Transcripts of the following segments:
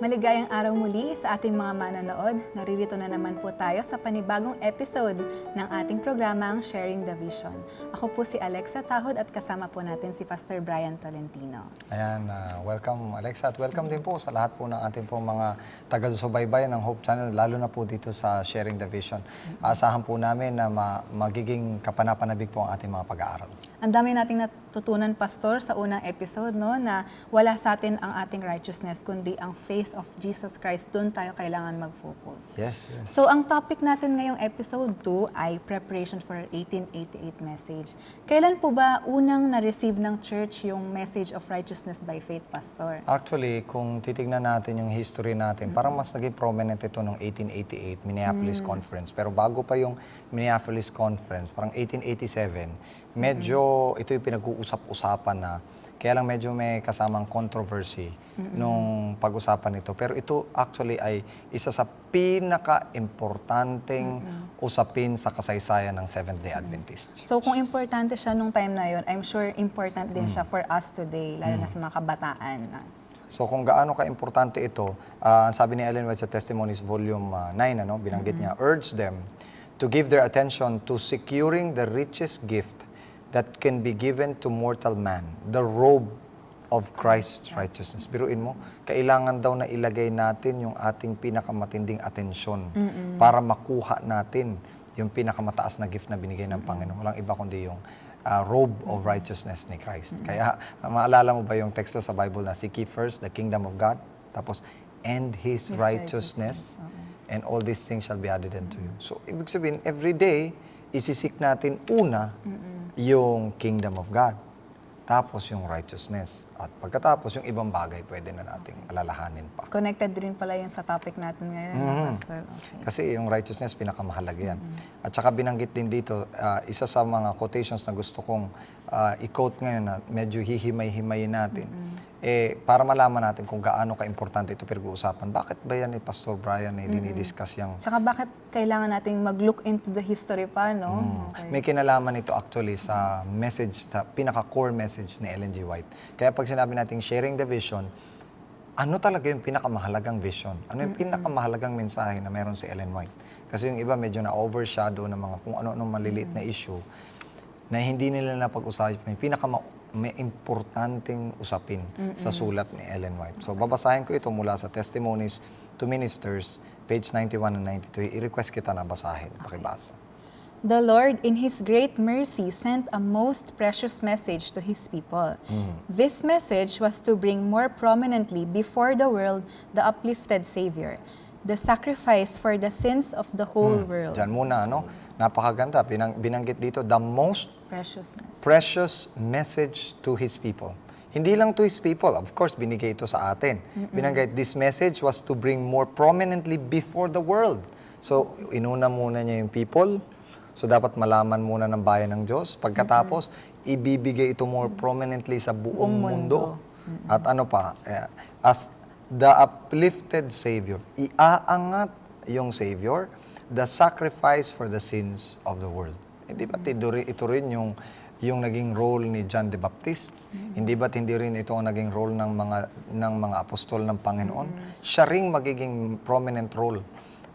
Maligayang araw muli sa ating mga manonood. Naririto na naman po tayo sa panibagong episode ng ating programang Sharing the Vision. Ako po si Alexa Tahod at kasama po natin si Pastor Brian Tolentino. Ayan, welcome Alexa at welcome din po sa lahat po ng ating po mga taga-subaybay ng Hope Channel, lalo na po dito sa Sharing the Vision. Aasahan po namin na magiging kapanapanabik po ang ating mga pag-aaral. Ang dami nating natutunan, Pastor, sa unang episode, no, na wala sa atin ang ating righteousness, kundi ang faith of Jesus Christ. Doon tayo kailangan mag-focus. Yes, yes. So, ang topic natin ngayong episode 2 ay Preparation for 1888 Message. Kailan po ba unang na-receive ng church yung message of righteousness by faith, Pastor? Actually, kung titignan natin yung history natin, parang mas naging prominent ito noong 1888 Minneapolis Conference. Pero bago pa yung Minneapolis Conference, parang 1887, medyo ito yung pinag-uusap-usapan na, kaya lang medyo may kasamang controversy nung pag-usapan nito. Pero ito actually ay isa sa pinaka-importanteng usapin sa kasaysayan ng Seventh-day Adventists. So, kung importante siya nung time na yun, I'm sure important din siya for us today, lalo na sa mga kabataan. So kung gaano ka-importante ito, sabi ni Ellen White sa Testimonies Volume 9, binanggit niya, urge them to give their attention to securing the richest gift that can be given to mortal man, the robe of Christ's righteousness. Biruin mo, kailangan daw na ilagay natin yung ating pinakamatinding atensyon para makuha natin yung pinakamataas na gift na binigay ng Panginoon. Walang iba kundi yung robe of righteousness ni Christ. Kaya maalala mo ba yung teksto sa Bible na seek ye first the kingdom of God, tapos and His righteousness, and all these things shall be added unto you. So, ibig sabihin, every day, isisik natin una yung kingdom of God, tapos yung righteousness. At pagkatapos, yung ibang bagay pwede na nating alalahanin pa. Connected din pala yun sa topic natin ngayon, Pastor. Okay. Kasi yung righteousness, pinakamahalaga yan. At saka binanggit din dito, isa sa mga quotations na gusto kong i-quote ngayon na medyo hihimay-himayin natin, para malaman natin kung gaano ka-importante ito pinag-uusapan. Bakit ba yan Pastor Brian dinidiscuss yung... Saka bakit kailangan nating mag-look into the history pa, no? Okay. May kinalaman ito actually sa message, sa pinaka-core message ni Ellen G. White. Kaya pag sinabi nating sharing the vision, ano talaga yung pinakamahalagang vision? Ano yung pinakamahalagang mensahe na meron si Ellen White? Kasi yung iba medyo na-overshadow ng mga kung ano-anong maliliit na issue na hindi nila napag-usapan. May importanteng usapin sa sulat ni Ellen White. So babasahin ko ito mula sa Testimonies to Ministers, page 91 and 92. I-request kita na basahin. Pakibasa. The Lord, in His great mercy, sent a most precious message to His people. This message was to bring more prominently before the world the uplifted Savior, the sacrifice for the sins of the whole world. Diyan muna, napakaganda. Binanggit dito, the most precious message to His people. Hindi lang to His people. Of course, binigay ito sa atin. Binanggit, this message was to bring more prominently before the world. So, inuna muna niya yung people. So, dapat malaman muna ng bayan ng Diyos. Pagkatapos, ibibigay ito more prominently sa buong mundo. At ano pa, as the uplifted Savior, iaangat yung Savior, the sacrifice for the sins of the world. Hindi ba ito rin yung naging role ni John the Baptist? Hindi ba't hindi rin ito ang naging role ng mga apostol ng Panginoon? Siya ring magiging prominent role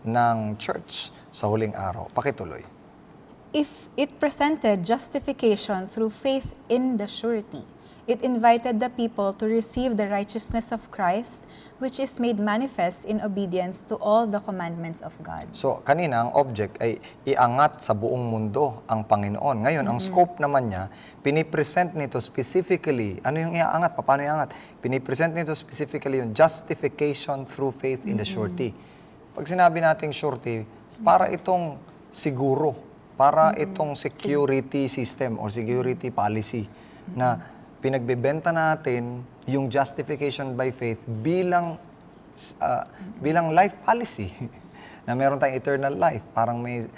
ng church sa huling araw. Pakituloy. If it presented justification through faith in the surety, it invited the people to receive the righteousness of Christ, which is made manifest in obedience to all the commandments of God. So, kanina, ang object ay iangat sa buong mundo ang Panginoon. Ngayon, ang scope naman niya, pinipresent nito specifically, ano yung iaangat? Paano iangat? Pinipresent nito specifically yung justification through faith in the surety. Pag sinabi nating surety, para itong siguro, para itong security system or security policy na pinagbebenta natin yung justification by faith bilang life policy na meron tayong eternal life, parang may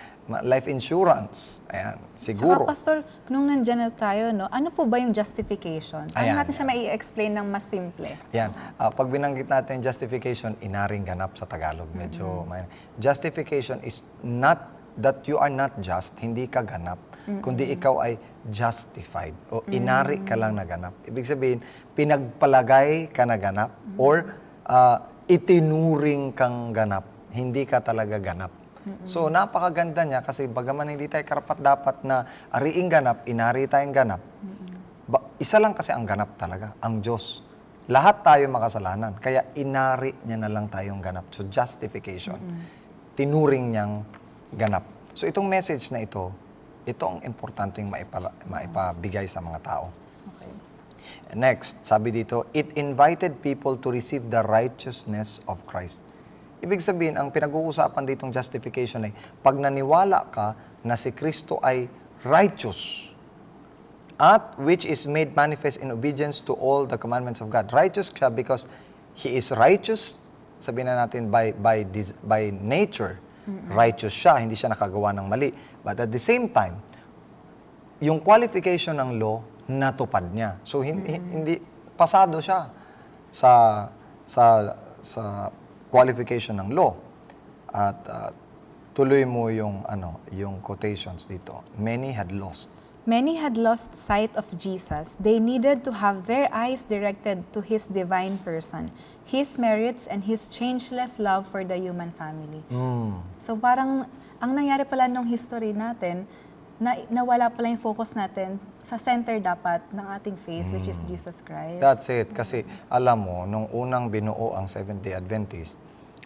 life insurance. Ayan, siguro. Saka, Pastor, nung nandyan na tayo, ano po ba yung justification? Paano natin siya mai-explain ng mas simple? Yan. Pag binanggit natin justification, inaring ganap sa Tagalog. Medyo justification is not that you are not just, hindi ka ganap, kundi ikaw ay justified o inari ka lang naganap. Ibig sabihin, pinagpalagay ka naganap or itinuring kang ganap, hindi ka talaga ganap. So, napakaganda niya kasi bagaman hindi tayo karapat-dapat na ariing ganap, inari tayong ganap, isa lang kasi ang ganap talaga, ang Diyos. Lahat tayo makasalanan, kaya inari niya na lang tayong ganap. So, justification. Tinuring niyang ganap. So, itong message na ito ang importanteng maipabigay sa mga tao. Okay. Next, sabi dito, it invited people to receive the righteousness of Christ. Ibig sabihin, ang pinag-uusapan ditong justification ay pag naniwala ka na si Kristo ay righteous at which is made manifest in obedience to all the commandments of God. Righteous siya because He is righteous, sabihin na natin by nature, righteous siya, hindi siya nakagawa ng mali. But at the same time, yung qualification ng law, natupad niya. So, hindi pasado siya sa qualification ng law. At tuloy mo yung quotations dito. Many had lost. Many had lost sight of Jesus. They needed to have their eyes directed to His divine person, His merits, and His changeless love for the human family. So parang, ang nangyari pala nung history natin, nawala pala yung focus natin sa center dapat ng ating faith, which is Jesus Christ. That's it. Kasi alam mo, nung unang binuo ang Seventh-day Adventist,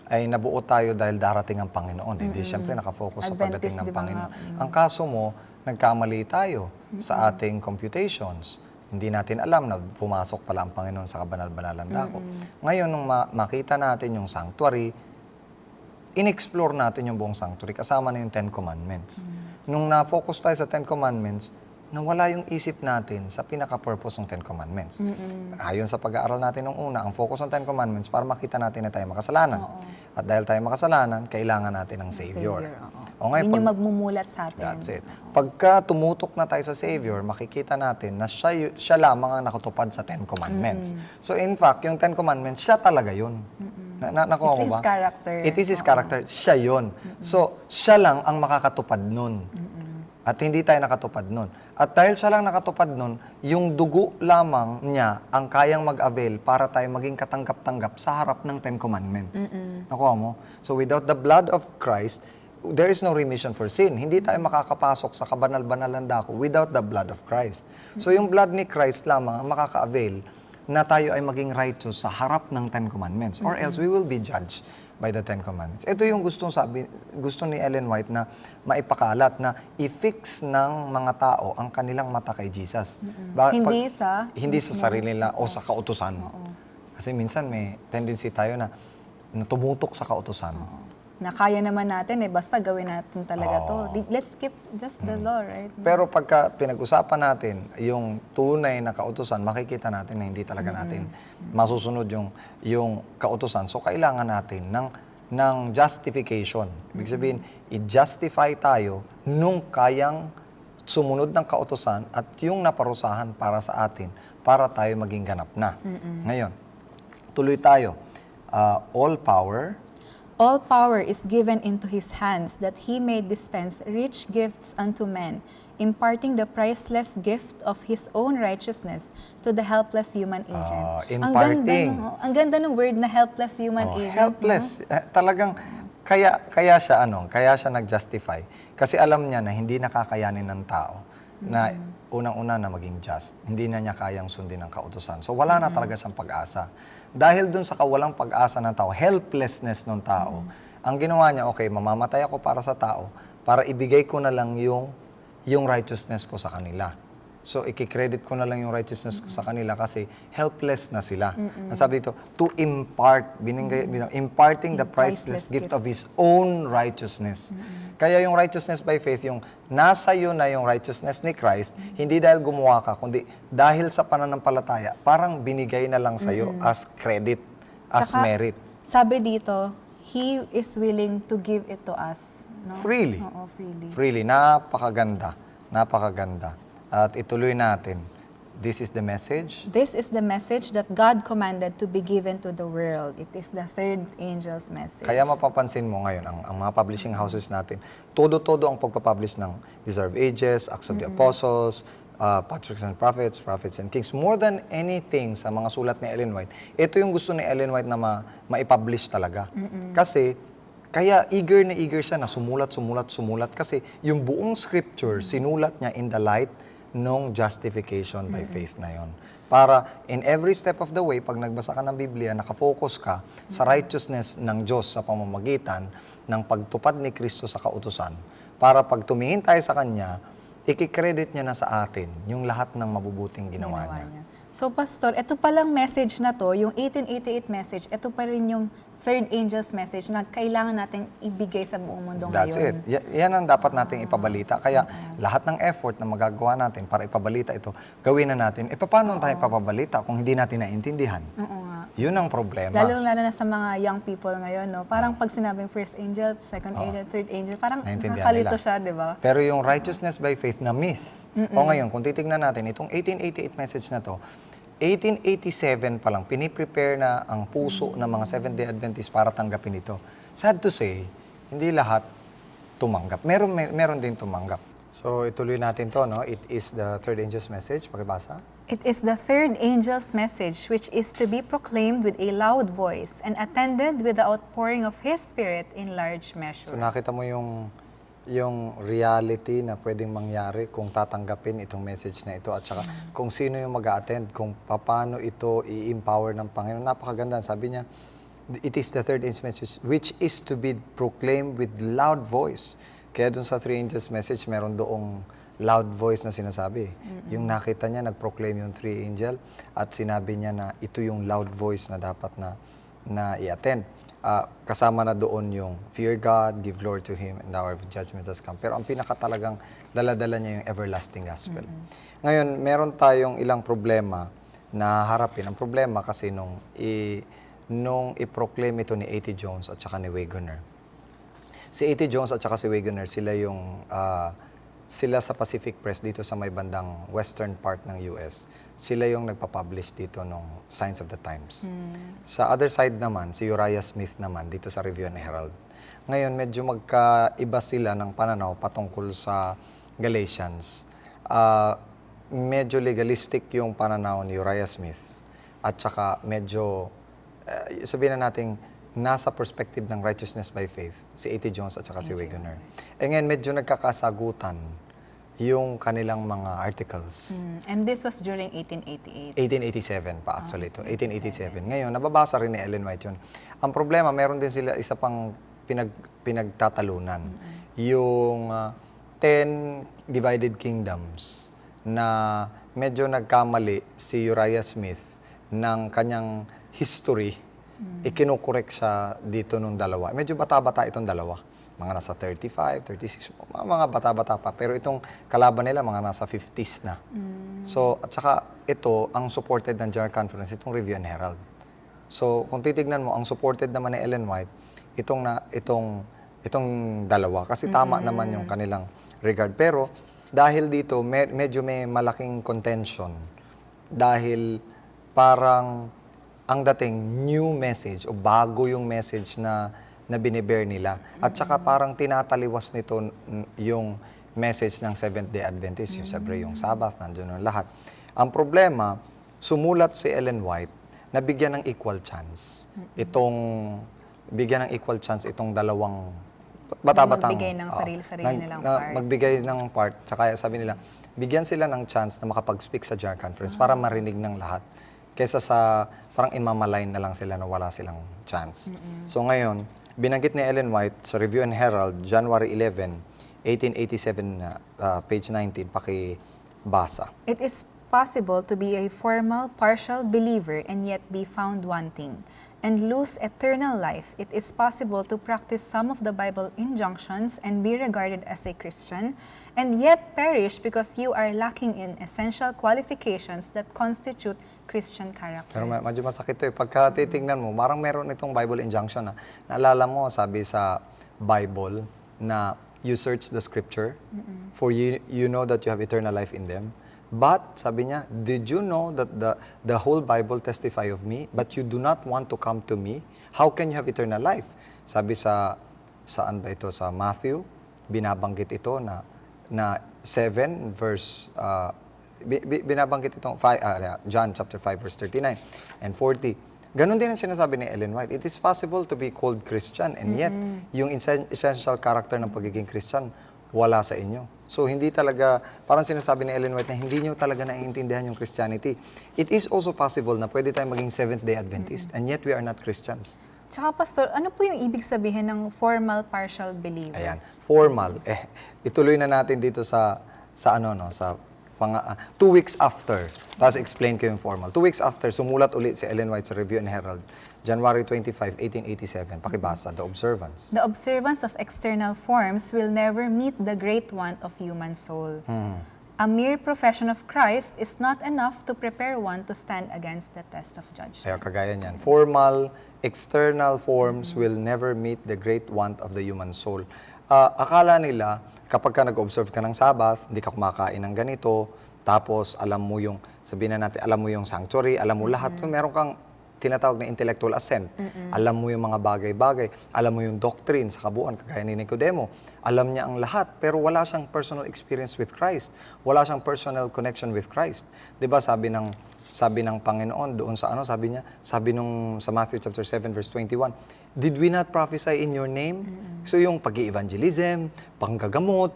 ay nabuo tayo dahil darating ang Panginoon. Hindi siyempre nakafocus sa pagdating ng Adventist, di ba Panginoon. nga? Ang kaso mo, nagkamali tayo sa ating computations. Hindi natin alam na pumasok pala ang Panginoon sa kabanal-banalan dako. Ngayon, nung makita natin yung sanctuary, in-explore natin yung buong sanctuary, kasama na yung Ten Commandments. Nung na-focus tayo sa Ten Commandments, nawala yung isip natin sa pinaka-purpose ng Ten Commandments. Ayon sa pag-aaral natin nung una, ang focus ng Ten Commandments para makita natin na tayo makasalanan. At dahil tayo makasalanan, kailangan natin ng Savior. O ngayon, Yun yung magmumulat sa atin. that's it. Pagka tumutok na tayo sa Savior, makikita natin na siya lamang ang nakatupad sa Ten Commandments. So in fact, yung Ten Commandments, siya talaga yun. Nakuha It's mo ba? His character. It is His character. Siya yun. So, siya lang ang makakatupad nun. At hindi tayo nakatupad nun. At dahil siya lang nakatupad nun, yung dugo lamang niya ang kayang mag-avail para tayo maging katanggap-tanggap sa harap ng Ten Commandments. Nakuha mo? So, without the blood of Christ, there is no remission for sin. Hindi tayo makakapasok sa kabanal-banalan dako without the blood of Christ. So, yung blood ni Christ lamang ang makaka-avail na tayo ay maging righteous sa harap ng Ten Commandments. Or else we will be judged by the Ten Commandments. Ito yung gusto ni Ellen White na maipakalat na i-fix ng mga tao ang kanilang mata kay Jesus. Hindi sa sarili nila o sa kautusan. Kasi minsan may tendency tayo na tumutok sa kautusan. Na kaya naman natin, basta gawin natin talaga to. Let's keep just the law, right? Pero pagka pinag-usapan natin yung tunay na kautusan, makikita natin na hindi talaga natin masusunod yung kautusan. So, kailangan natin ng justification. Ibig sabihin, i-justify tayo nung kayang sumunod ng kautusan at yung naparusahan para sa atin, para tayo maging ganap na. Ngayon, tuloy tayo. All power is given into His hands that He may dispense rich gifts unto men, imparting the priceless gift of His own righteousness to the helpless human agent. Imparting. Ang ganda ng word na helpless human agent. Helpless. Talagang, kaya siya nag-justify. Kasi alam niya na hindi nakakayanin ng tao na unang-una na maging just. Hindi na niya kayang sundin ang kautusan. So wala na talaga siyang pag-asa. Dahil dun sa kawalang pag-asa ng tao, helplessness ng tao, ang ginawa niya, okay, mamamatay ako para sa tao, para ibigay ko na lang yung righteousness ko sa kanila. So, ikikredit ko na lang yung righteousness ko sa kanila kasi helpless na sila. Ang sabi dito, to impart, imparting the priceless gift of His own righteousness. Kaya yung righteousness by faith, yung nasa iyo na yung righteousness ni Christ, hindi dahil gumawa ka, kundi dahil sa pananampalataya, parang binigay na lang sa iyo as credit, as Tsaka, merit. Sabi dito, He is willing to give it to us. No? Freely. Oo, freely. Freely. Napakaganda. Napakaganda. At ituloy natin. This is the message. This is the message that God commanded to be given to the world. It is the third angel's message. Kaya mapapansin mo ngayon, ang mga publishing houses natin, todo-todo ang pagpapublish ng Desire of Ages, Acts of the Apostles, Patriarchs and Prophets, Prophets and Kings. More than anything sa mga sulat ni Ellen White, ito yung gusto ni Ellen White na ma-publish talaga. Kasi, kaya eager na eager siya na sumulat kasi yung buong scripture sinulat niya in the light nung justification by faith na yon. Para in every step of the way, pag nagbasa ka ng Biblia, nakafocus ka sa righteousness ng Diyos sa pamamagitan ng pagtupad ni Kristo sa kautusan. Para pag tumingin tayo sa Kanya, ikikredit niya na sa atin yung lahat ng mabubuting ginawa niya. So, Pastor, ito palang message na to, yung 1888 message, ito pa rin yung third angel's message na kailangan nating ibigay sa buong mundo That's ngayon. it. Yan ang dapat nating ipabalita. Kaya lahat ng effort na magagawa natin para ipabalita ito, gawin na natin. Paano tayo ipapabalita kung hindi natin naintindihan? Oo nga. Yun ang problema. Lalo na sa mga young people ngayon, no? Parang pag sinabing first angel, second angel, third angel, parang Naintindihan nakakalito nila. siya, di ba? Pero yung righteousness by faith na miss. O ngayon, kung titignan natin, itong 1888 message na to, 1887 pa lang, piniprepare na ang puso ng mga Seventh-day Adventists para tanggapin ito. Sad to say, hindi lahat tumanggap. Meron din tumanggap. So, ituloy natin to, no? It is the third angel's message. Pakibasa. It is the third angel's message which is to be proclaimed with a loud voice and attended with the outpouring of His Spirit in large measure. So, nakita mo yung reality na pwedeng mangyari kung tatanggapin itong message na ito at saka kung sino yung mag-a-attend, kung paano ito i-empower ng Panginoon. Napakaganda. Sabi niya, it is the third angel's message which is to be proclaimed with loud voice. Kaya dun sa three angels message, meron doong loud voice na sinasabi. Yung nakita niya, nag-proclaim yung three angel at sinabi niya na ito yung loud voice na dapat na i-attend. Kasama na doon yung fear God, give glory to Him, and the hour of judgment has come. Pero ang pinakatalagang dala-dala niya yung everlasting gospel. Ngayon, meron tayong ilang problema na harapin. Ang problema kasi nung i-proclaim ito ni A.T. Jones at saka ni Wagoner. Si A.T. Jones at saka si Wagoner, sila sa Pacific Press dito sa may bandang western part ng US. Sila yung nagpa-publish dito ng Signs of the Times. Sa other side naman, si Uriah Smith naman dito sa Review and Herald. Ngayon, medyo magkaiba sila ng pananaw patungkol sa Galatians. Medyo legalistic yung pananaw ni Uriah Smith at saka medyo, sabihin na natin, nasa perspective ng righteousness by faith, si A.T. Jones at saka si Wagoner. Ngayon, medyo nagkakasagutan yung kanilang mga articles. And this was during 1888. 1887 pa actually ito. 1887. Ngayon, nababasa rin ni Ellen White yun. Ang problema, meron din sila isa pang pinagtatalunan. Yung 10 divided kingdoms na medyo nagkamali si Uriah Smith ng kanyang history. Ikinukorek siya dito nung dalawa. Medyo bata-bata itong dalawa. Mga nasa 35, 36, mga bata-bata pa. Pero itong kalaban nila, mga nasa 50s na. So, at saka ito, ang supported ng General Conference, itong Review and Herald. So, kung titignan mo, ang supported naman ni Ellen White, itong dalawa. Kasi tama naman yung kanilang regard. Pero, dahil dito, medyo may malaking contention. Dahil parang ang dating new message o bago yung message na binibear nila. At saka parang tinataliwas nito yung message ng Seventh-day Adventist. Yung siyempre yung Sabbath, nandiyon yung lahat. Ang problema, sumulat si Ellen White na bigyan ng equal chance. Bigyan ng equal chance itong dalawang bata-batang. Magbigay ng sarili-sarili nilang part. Magbigay ng part. Tsaka sabi nila, bigyan sila ng chance na makapag-speak sa General Conference para marinig ng lahat. Kesa sa parang imamalain na lang sila na wala silang chance. So ngayon, binanggit ni Ellen White sa Review and Herald, January 11, 1887, page 19, pakibasa. It is possible to be a formal, partial believer and yet be found wanting and lose eternal life. It is possible to practice some of the Bible injunctions and be regarded as a Christian and yet perish because you are lacking in essential qualifications that constitute Christian character. Pero medyo masakit ito eh. Pagka titingnan mo, parang meron itong Bible injunction na naalala mo, sabi sa Bible na you search the scripture for you know that you have eternal life in them. But, sabi niya, did you know that the whole Bible testify of me, but you do not want to come to me? How can you have eternal life? Sabi saan ba ito? Sa Matthew, binabanggit ito na 7 verse binabanggit itong John chapter 5 verse 39 and 40. Ganon din ang sinasabi ni Ellen White. It is possible to be called Christian and yet yung essential character ng pagiging Christian wala sa inyo. So hindi talaga, parang sinasabi ni Ellen White na hindi nyo talaga naiintindihan yung Christianity. It is also possible na pwede tayong maging Seventh-day Adventist and yet we are not Christians. Tsaka Pastor, ano po yung ibig sabihin ng formal partial believer? Ayan, formal. Ituloy na natin dito sa 2 weeks after. Tapos explain ko yung formal. 2 weeks after, sumulat ulit si Ellen White sa Review and Herald, January 25, 1887. Pakibasa, the observance. The observance of external forms will never meet the great want of human soul. A mere profession of Christ is not enough to prepare one to stand against the test of judgment. Kaya kagaya niyan. Formal, external forms will never meet the great want of the human soul. Akala nila, kapag ka nag-observe ka ng Sabbath, hindi ka kumakain ng ganito, tapos alam mo yung, sabihin na natin, alam mo yung sanctuary, alam mo lahat, meron kang tinatawag na intellectual assent. Alam mo yung mga bagay-bagay, alam mo yung doctrine sa kabuuan, kagaya ni Nicodemo. Alam niya ang lahat, pero wala siyang personal experience with Christ. Wala siyang personal connection with Christ. 'Di ba sabi ng Panginoon doon sa sabi nung sa Matthew chapter 7 verse 21, did we not prophesy in your name? So yung pag-evangelism, panggagamot,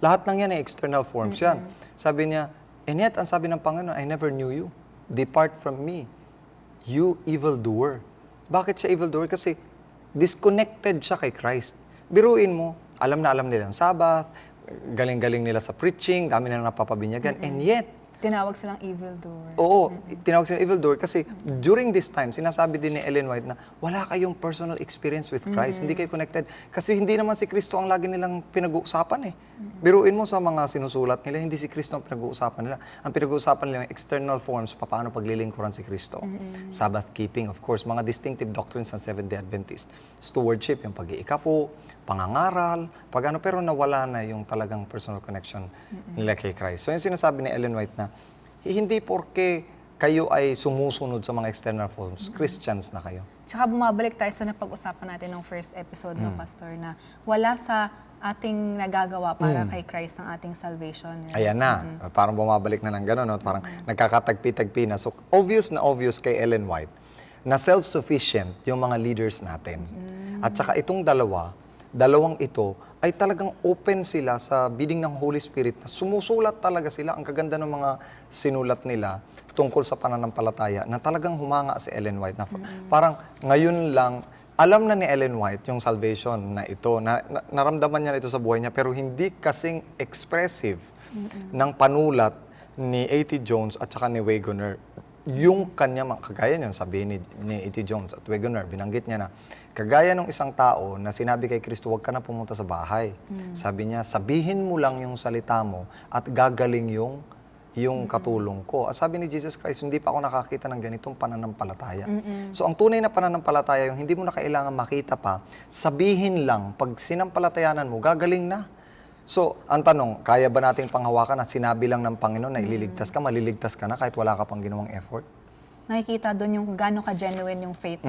lahat ng yan ay external forms yan. Sabi niya, and yet ang sabi ng Panginoon, I never knew you. Depart from me. You evildoer. Bakit siya evildoer? Kasi disconnected siya kay Christ. Biruin mo, alam na alam nila ang Sabbath, galing-galing nila sa preaching, dami na napapabinyagan, and yet, Tinawag silang evildoer. oo, tinawag silang evildoer kasi during this time, sinasabi din ni Ellen White na wala kayong personal experience with Christ, hindi kayo connected. Kasi hindi naman si Kristo ang lagi nilang pinag-uusapan eh. Biruin mo sa mga sinusulat nila, hindi si Kristo ang pinag-uusapan nila. Ang pinag-uusapan nila yung external forms, paano paglilingkuran si Kristo. Sabbath keeping, of course, mga distinctive doctrines ng Seventh-day Adventist. Stewardship, yung pag-iikapo, pangangaral, pero nawala na yung talagang personal connection nila kay Christ. So yung sinasabi ni Ellen White na, hindi porke kayo ay sumusunod sa mga external forms, Christians na kayo. Tsaka bumabalik tayo sa napag-usapan natin ng first episode, no, Pastor, na wala sa ating nagagawa para kay Christ ang ating salvation. Ayan na, parang bumabalik na ng gano'n, no? Parang nagkakatagpi-tagpi na. So obvious na obvious kay Ellen White na self-sufficient yung mga leaders natin. At saka itong dalawang ito ay talagang open sila sa bidding ng Holy Spirit na sumusulat talaga sila. Ang kaganda ng mga sinulat nila tungkol sa pananampalataya na talagang humanga si Ellen White. Na parang ngayon lang, alam na ni Ellen White yung salvation na ito, naramdaman niya ito sa buhay niya, pero hindi kasing expressive ng panulat ni A.T. Jones at saka ni Wagoner. Yung kanya, kagaya niyo, sabihin ni A.T. Jones at Wagoner, binanggit niya na, kagaya ng isang tao na sinabi kay Kristo, huwag ka na pumunta sa bahay. Sabi niya, sabihin mo lang yung salita mo at gagaling yung katulong ko. At sabi ni Jesus Christ, hindi pa ako nakakita ng ganitong pananampalataya. So ang tunay na pananampalataya, yung hindi mo na kailangan makita pa, sabihin lang, pag sinampalatayanan mo, gagaling na. So, ang tanong, kaya ba nating panghawakan at sinabi lang ng Panginoon na ililigtas ka, maliligtas ka na kahit wala ka pang ginawang effort? Nakikita doon yung gano'ng ka-genuine yung faith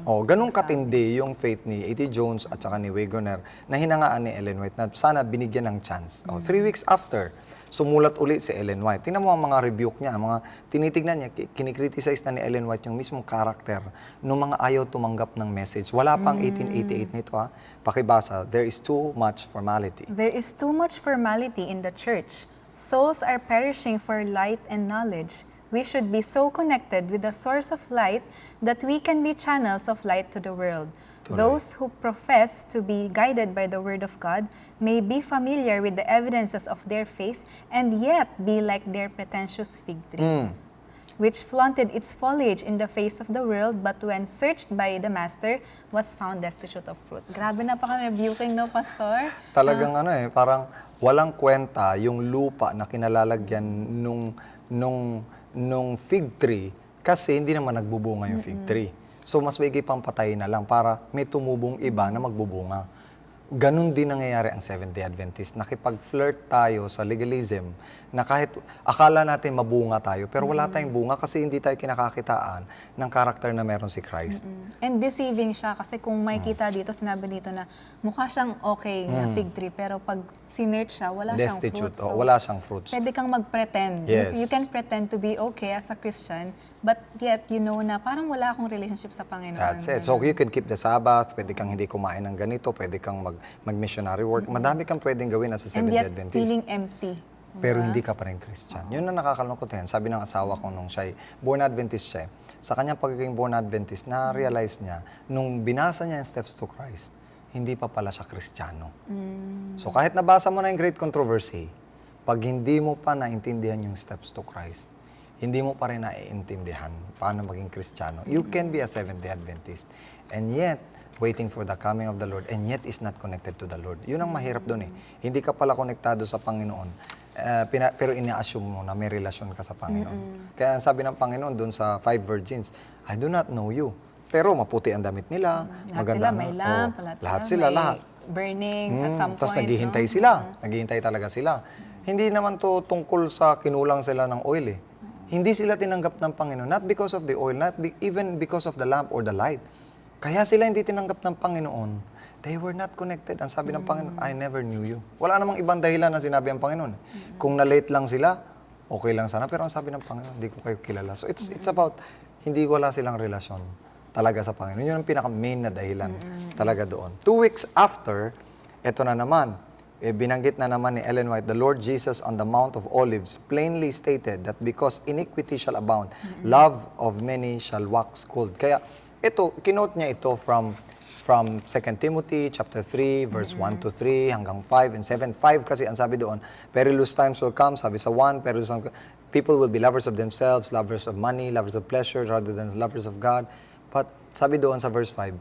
Ganun katindi yung faith ni A.T. Jones at saka ni Wagoner na hinangaan ni Ellen White na sana binigyan ng chance. 3 weeks after, sumulat uli si Ellen White. Tingnan mo ang mga rebuke niya, mga tinitignan niya, kinikriticize na ni Ellen White yung mismong karakter ng mga ayaw tumanggap ng message. Wala pang 1888 nito ha. Pakibasa, there is too much formality. There is too much formality in the church. Souls are perishing for light and knowledge. We should be so connected with the source of light that we can be channels of light to the world. Those who profess to be guided by the Word of God may be familiar with the evidences of their faith and yet be like their pretentious fig tree, which flaunted its foliage in the face of the world, but when searched by the Master, was found destitute of fruit. Grabe, napaka-rebuking, no, Pastor? Talagang parang walang kwenta yung lupa na kinalalagyan nung fig tree kasi hindi naman nagbubunga yung fig tree. So mas maigi pang patayin na lang para may tumubong iba na magbubunga. ganun din nangyayari ang Seventh-day Adventist. Nakipag-flirt tayo sa legalism na kahit akala natin mabunga tayo, pero wala tayong bunga kasi hindi tayo kinakakitaan ng karakter na meron si Christ. And deceiving siya kasi kung may kita dito, sinabi dito na mukha siyang okay na fig tree, pero pag sinearch siya, wala siyang Destitute. fruits. O, wala siyang fruits. Pwede kang mag-pretend. Yes. You can pretend to be okay as a Christian, but yet you know na parang wala akong relationship sa Panginoon. That's it. So you can keep the Sabbath, pwede kang hindi kumain ng ganito, pwede kang mag-missionary work. Madami kang pwedeng gawin as a And Seventh-day yet, Adventist. feeling empty. Pero hindi ka pa rin Christian. Yun ang nakakalungkot yan. Sabi ng asawa ko nung siya, born Adventist siya, sa kanyang pagiging born Adventist, na-realize niya, nung binasa niya yung Steps to Christ, hindi pa pala siya Kristiyano. So kahit nabasa mo na yung Great Controversy, pag hindi mo pa naintindihan yung Steps to Christ, hindi mo pa rin naiintindihan paano maging Kristiyano. You can be a Seventh-day Adventist. And yet, waiting for the coming of the Lord, and yet is not connected to the Lord. Yun ang mahirap doon eh. Hindi ka pala konektado sa Panginoon, pero ina-assume mo na may relasyon ka sa Panginoon. Kaya ang sabi ng Panginoon doon sa 5 virgins, I do not know you. Pero maputi ang damit nila, Lahat maganda sila may lamp, lahat sila, may lahat. burning at some point. Tapos naghihintay sila. Naghihintay talaga sila. Hindi naman to tungkol sa kinulang sila ng oil eh. Hindi sila tinanggap ng Panginoon. Not because of the oil, even because of the lamp or the light. Kaya sila hindi tinanggap ng Panginoon. They were not connected. Ang sabi ng Panginoon, I never knew you. Wala namang ibang dahilan na sinabi ang Panginoon. Kung na-late lang sila, okay lang sana. Pero ang sabi ng Panginoon, hindi ko kayo kilala. So it's about, hindi wala silang relasyon talaga sa Panginoon. Yun ang pinaka-main na dahilan talaga doon. 2 weeks after, eto na naman, binanggit na naman ni Ellen White, the Lord Jesus on the Mount of Olives plainly stated that because iniquity shall abound, love of many shall wax cold. Kaya ito, kinote niya ito from 2 Timothy chapter 3, verse 1 to 3, hanggang 5 and 7. 5 kasi ang sabi doon, perilous times will come, sabi sa 1, people will be lovers of themselves, lovers of money, lovers of pleasure, rather than lovers of God. But sabi doon sa verse 5,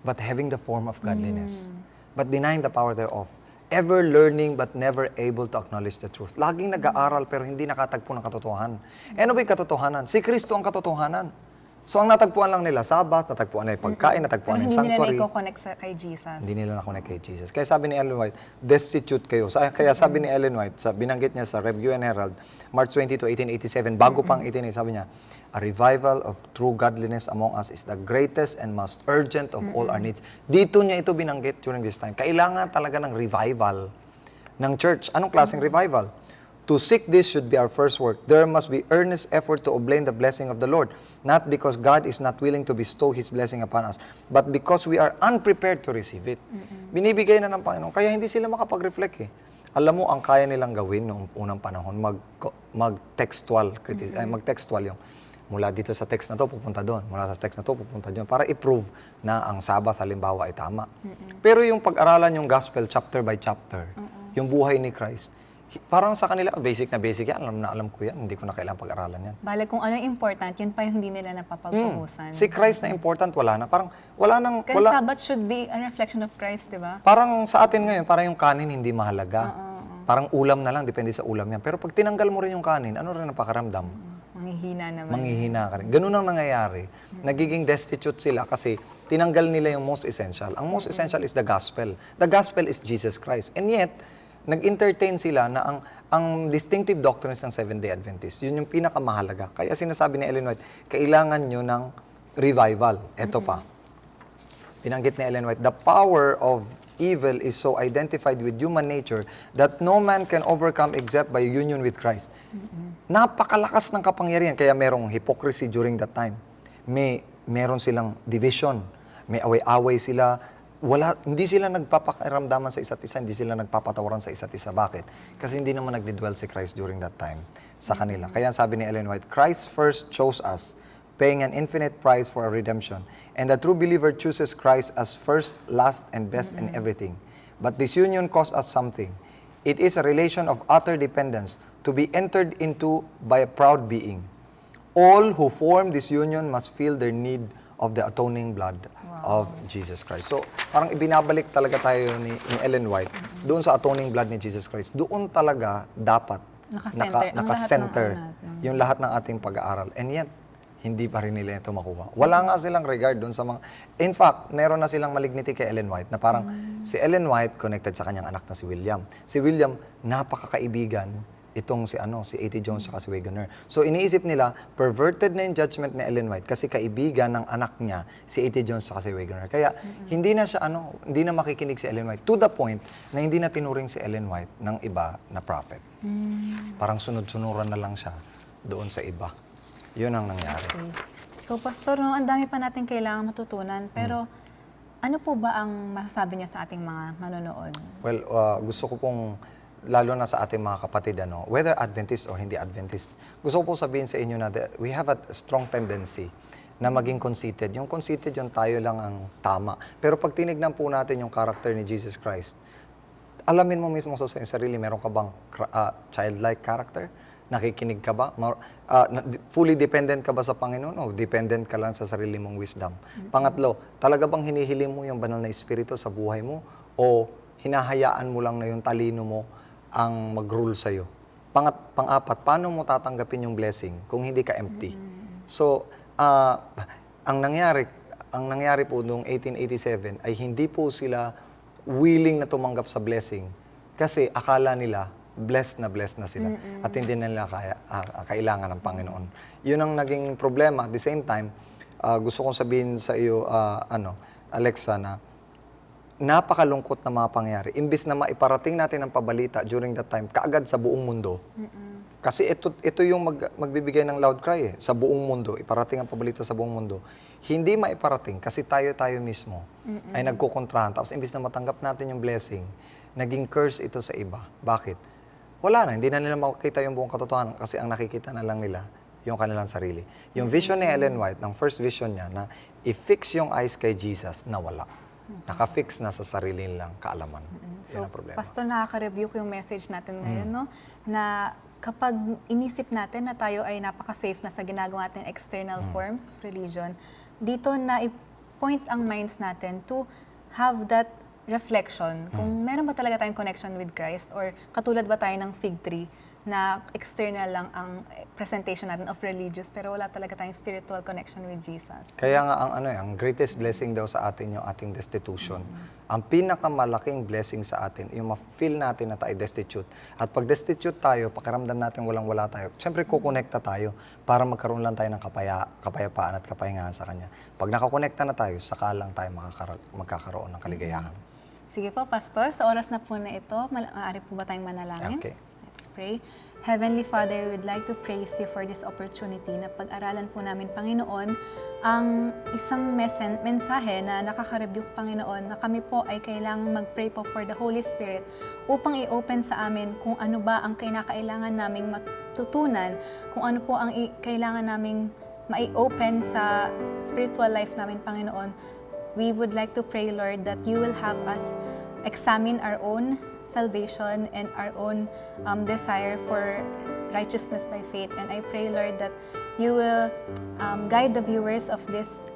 but having the form of godliness, but denying the power thereof, ever learning but never able to acknowledge the truth. Laging nag-aaral pero hindi nakatagpo ng katotohanan. Ano ba yung katotohanan? Si Kristo ang katotohanan. So ang natagpuan lang nila, Sabbath, natagpuan na yung pagkain, natagpuan na yung sanctuary. Hindi nila na-connect kay Jesus. Hindi nila na-connect kay Jesus. Kaya sabi ni Ellen White, destitute kayo. Kaya sabi ni Ellen White, binanggit niya sa Review and Herald, March 22, 1887, bago pang 18, sabi niya, a revival of true godliness among us is the greatest and most urgent of all our needs. Dito niya ito binanggit during this time. Kailangan talaga ng revival ng church. Anong klaseng revival? To seek this should be our first work. There must be earnest effort to obtain the blessing of the Lord, not because God is not willing to bestow His blessing upon us, but because we are unprepared to receive it. Binibigay na ng Panginoon, kaya hindi sila makapag-reflect eh. Alam mo, ang kaya nilang gawin noong unang panahon, mag-textual yung mula dito sa text na to, pupunta doon. Mula sa text na to, pupunta doon. Para i-prove na ang Sabbath, halimbawa, ay tama. Pero yung pag-aralan yung gospel, chapter by chapter, yung buhay ni Christ, parang sa kanila, basic yan. Alam ko yan. Hindi ko na kailangang pag-aralan yan. Bale, kung ano yung important, yun pa yung hindi nila napapagpuhusan. Si Christ na important, wala na. Parang wala nang... Kasi Sabbath should be a reflection of Christ, di ba? Parang sa atin ngayon, parang yung kanin hindi mahalaga. Parang ulam na lang, depende sa ulam yan. Pero pag tinanggal mo rin yung kanin, ano rin ang pakaramdam? Manghihina naman. Manghihina ka rin. Ganun ang nangyayari. Nagiging destitute sila kasi tinanggal nila yung most essential. Ang most essential is the gospel. The gospel is Jesus Christ. And yet, nag-entertain sila na ang distinctive doctrines ng Seventh-day Adventist, yun yung pinakamahalaga. Kaya sinasabi ni Ellen White, kailangan nyo ng revival. Ito pa. Binanggit ni Ellen White, the power of evil is so identified with human nature that no man can overcome except by union with Christ. Napakalakas ng kapangyarihan, kaya merong hypocrisy during that time. Meron silang division, may away-away sila, hindi sila nagpapakiramdaman sa isa't isa, hindi sila nagpapatawaran sa isa't isa. Bakit? Kasi hindi naman nagdidwell si Christ during that time sa kanila. Kaya sabi ni Ellen White, Christ first chose us, paying an infinite price for our redemption. And the true believer chooses Christ as first, last, and best in everything. But this union costs us something. It is a relation of utter dependence to be entered into by a proud being. All who form this union must feel their need of the atoning blood of Jesus Christ. So, parang ibinabalik talaga tayo ni Ellen White doon sa atoning blood ni Jesus Christ. Doon talaga dapat Naka-center yung lahat ng ating pag-aaral. And yet, hindi pa rin nila ito makuha. Wala nga silang regard doon sa mga... In fact, meron na silang malignity kay Ellen White na parang si Ellen White connected sa kanyang anak na si William. Si William, napakakaibigan itong si A.T. Jones at si Wegener. So iniisip nila, perverted na yung judgment ni Ellen White kasi kaibigan ng anak niya si A.T. Jones at si Wegener. Kaya hindi na siya hindi na makikinig si Ellen White to the point na hindi na tinuring si Ellen White ng iba na prophet. Parang sunod-sunuran na lang siya doon sa iba. Yun ang nangyari. Okay. So, Pastor, no, ang dami pa natin kailangan matutunan, pero ano po ba ang masasabi niya sa ating mga manonood? Well, gusto ko pong, lalo na sa ating mga kapatid, whether Adventist or hindi Adventist, gusto ko pong sabihin sa inyo na we have a strong tendency na maging conceited. Yung conceited, yung tayo lang ang tama. Pero pag tinignan po natin yung character ni Jesus Christ, alamin mo mismo sa sarili, meron ka bang childlike character? Nakikinig ka ba? Fully dependent ka ba sa Panginoon o dependent ka lang sa sarili mong wisdom? Pangatlo, talaga bang hinihiling mo yung banal na espiritu sa buhay mo o hinahayaan mo lang na yung talino mo ang mag-rule sa'yo? Pang-apat, paano mo tatanggapin yung blessing kung hindi ka empty? So, ang nangyari po noong 1887 ay hindi po sila willing na tumanggap sa blessing kasi akala nila blessed na sila at hindi na nila kailangan ng Panginoon. Yun ang naging problema. At the same time, gusto kong sabihin sa iyo, Alexa, na napakalungkot na mga pangyayari. Imbis na maiparating natin ang pabalita during that time, kaagad sa buong mundo. Kasi ito yung magbibigay ng loud cry sa buong mundo, iparating ang pabalita sa buong mundo. Hindi maiparating kasi tayo mismo ay nagkukontrahan. Tapos imbis na matanggap natin yung blessing, naging curse ito sa iba. Bakit? Wala na, hindi na nila makikita yung buong katotohanan kasi ang nakikita na lang nila yung kanilang sarili. Yung vision ni Ellen White, ng first vision niya na i-fix yung eyes kay Jesus, nawala. Naka-fix na sa sarili nilang kaalaman. So, Yan ang problema. Pastor, nakaka-review ko yung message natin ngayon, no? Na kapag inisip natin na tayo ay napaka-safe na sa ginagawa natin external forms of religion, dito na i-point ang minds natin to have that reflection, kung meron ba talaga tayong connection with Christ or katulad ba tayo ng fig tree na external lang ang presentation natin of religious pero wala talaga tayong spiritual connection with Jesus. Kaya nga ang greatest blessing daw sa atin yung ating destitution. Ang pinakamalaking blessing sa atin yung ma-feel natin na tayo destitute. At pag destitute tayo, pakiramdam natin walang-wala tayo. Siyempre kukonekta tayo para magkaroon lang tayo ng kapayapaan at kapahingahan sa Kanya. Pag nakakonekta na tayo, saka lang tayo magkakaroon ng kaligayahan. Sige po, Pastor. Sa oras na po na ito, maaari po ba tayong manalangin? Okay. Let's pray. Heavenly Father, we'd like to praise you for this opportunity na pag-aralan po namin, Panginoon, ang isang mensahe na nakaka-rebuke, Panginoon, na kami po ay kailangang mag-pray po for the Holy Spirit upang i-open sa amin kung ano ba ang kinakailangan naming matutunan, kung ano po ang kailangan naming ma-open sa spiritual life namin, Panginoon. We would like to pray, Lord, that you will have us examine our own salvation and our own desire for righteousness by faith. And I pray, Lord, that you will guide the viewers of this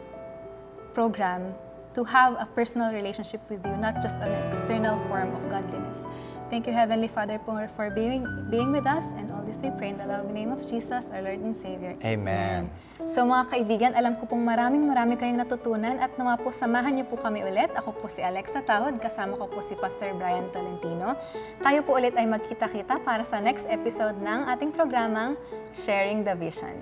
program to have a personal relationship with you, not just an external form of godliness. Thank you, Heavenly Father, for being with us. And all this we pray in the loving name of Jesus, our Lord and Savior. Amen. So mga kaibigan, alam ko pong marami kayong natutunan at nawa po samahan niyo po kami ulit. Ako po si Alexa Tahod, kasama ko po si Pastor Brian Tolentino. Tayo po ulit ay magkita-kita para sa next episode ng ating programang Sharing the Vision.